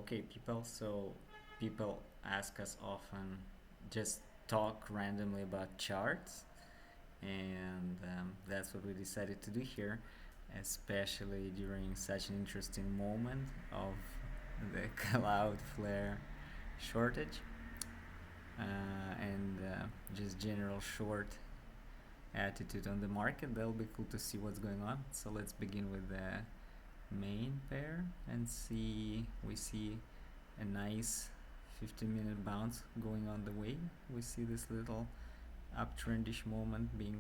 Okay, people. So people ask us often, just talk randomly about charts, and that's what we decided to do here, especially during such an interesting moment of the Cloudflare shortage and just general short attitude on the market. That'll be cool to see what's going on. So let's begin with the main pair and see. We see a nice 15-minute bounce going on the way. We see this little uptrendish moment being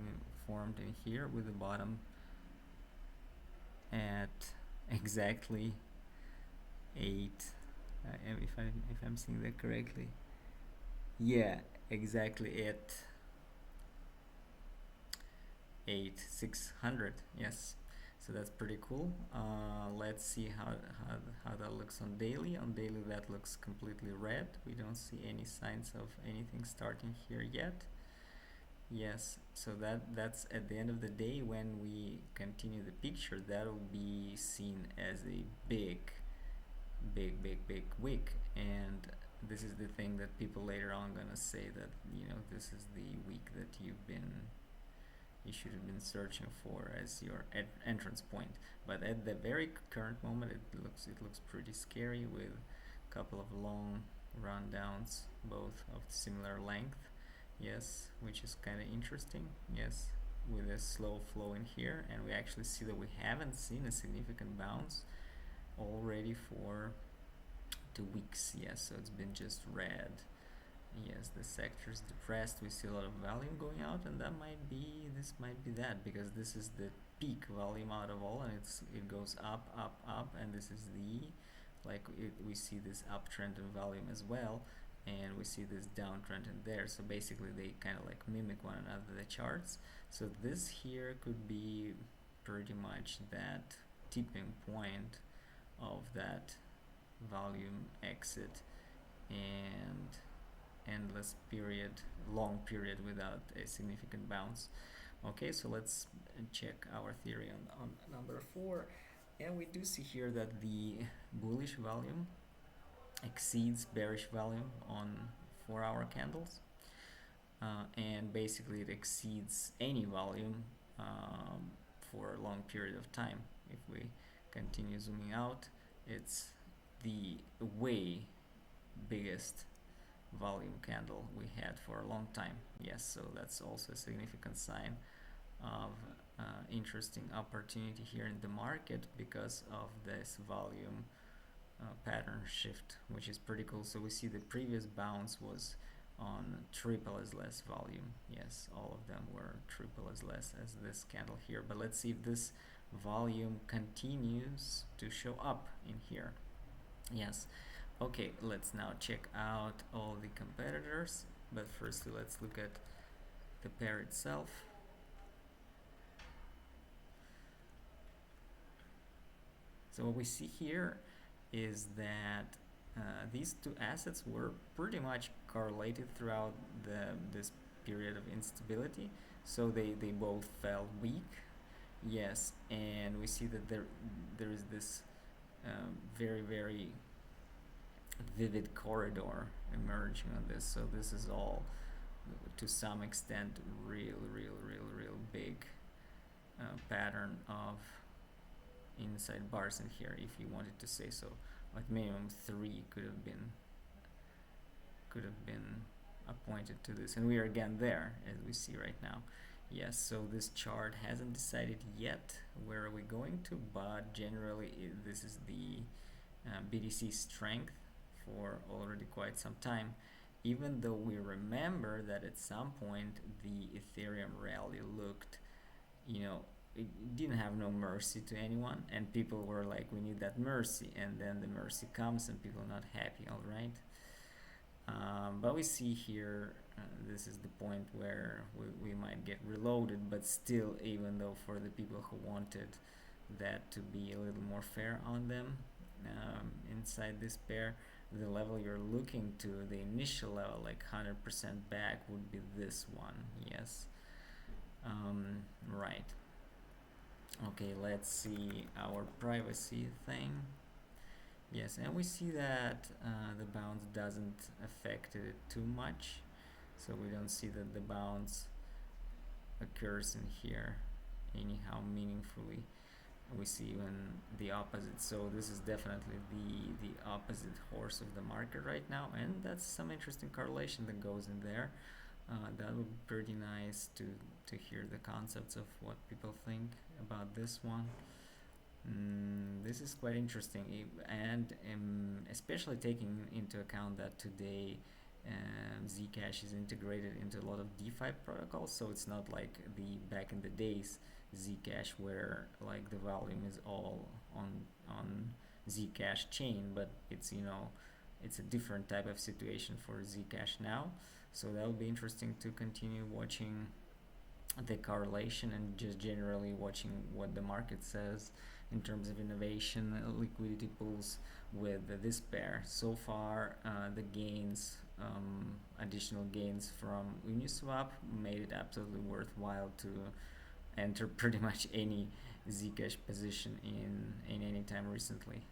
formed in here with the bottom at exactly 8, if I'm seeing that correctly. Yeah, exactly at 8,600. Yes, so that's pretty cool. Let's see how that looks on daily. On daily, that looks completely red. We don't see any signs of anything starting here yet. Yes, so that's at the end of the day. When we continue the picture, that'll be seen as a big wick, and this is the thing that people later on gonna say that this is the week that you should have been searching for as your entrance point. But at the very current moment, it looks pretty scary with a couple of long rundowns, both of similar length. Yes, which is kind of interesting. Yes, with a slow flow in here, and we actually see that we haven't seen a significant bounce already for 2 weeks. Yes, so it's been just red. Yes, the sector is depressed. We see a lot of volume going out, and this might be that, because this is the peak volume out of all, and it goes up, and this is we see this uptrend in volume as well, and we see this downtrend in there. So basically, they kind of like mimic one another, the charts. So this here could be pretty much that tipping point of that volume exit and endless period, long period without a significant bounce. Okay, so let's check our theory on number 4, and we do see here that the bullish volume exceeds bearish volume on 4-hour candles, and basically it exceeds any volume for a long period of time. If we continue zooming out, it's the way biggest volume candle we had for a long time. Yes, so that's also a significant sign of interesting opportunity here in the market because of this volume pattern shift, which is pretty cool. So we see the previous bounce was on triple as less volume. Yes, all of them were triple as less as this candle here. But let's see if this volume continues to show up in here. Yes. Okay, let's now check out all the competitors, but firstly let's look at the pair itself. So what we see here is that these two assets were pretty much correlated throughout this period of instability. So they both fell weak. Yes, and we see that there is this very vivid corridor emerging on this. So this is all to some extent real big pattern of inside bars in here, if you wanted to say so. Like minimum 3 could have been appointed to this, and we are again there as we see right now. Yes, so this chart hasn't decided yet where are we going to, but generally this is the BTC strength for already quite some time, even though we remember that at some point the Ethereum rally looked, it didn't have no mercy to anyone, and people were like, we need that mercy, and then the mercy comes and people are not happy. All right, but we see here this is the point where we might get reloaded, but still, even though for the people who wanted that to be a little more fair on them, inside this pair, the level you're looking to, the initial level, like 100% back, would be this one. Yes. Right. Okay, let's see our privacy thing. Yes, and we see that the bounce doesn't affect it too much, so we don't see that the bounce occurs in here anyhow meaningfully. We see even the opposite. So this is definitely the opposite horse of the market right now, and that's some interesting correlation that goes in there. That would be pretty nice to hear the concepts of what people think about this one. This is quite interesting, and especially taking into account that today Zcash is integrated into a lot of DeFi protocols, so it's not like the back in the days Zcash where like the volume is all on Zcash chain, but it's it's a different type of situation for Zcash now. So that'll be interesting to continue watching the correlation and just generally watching what the market says in terms of innovation liquidity pools with this pair. So far, the gains, additional gains from Uniswap made it absolutely worthwhile to enter pretty much any Zcash position in any time recently.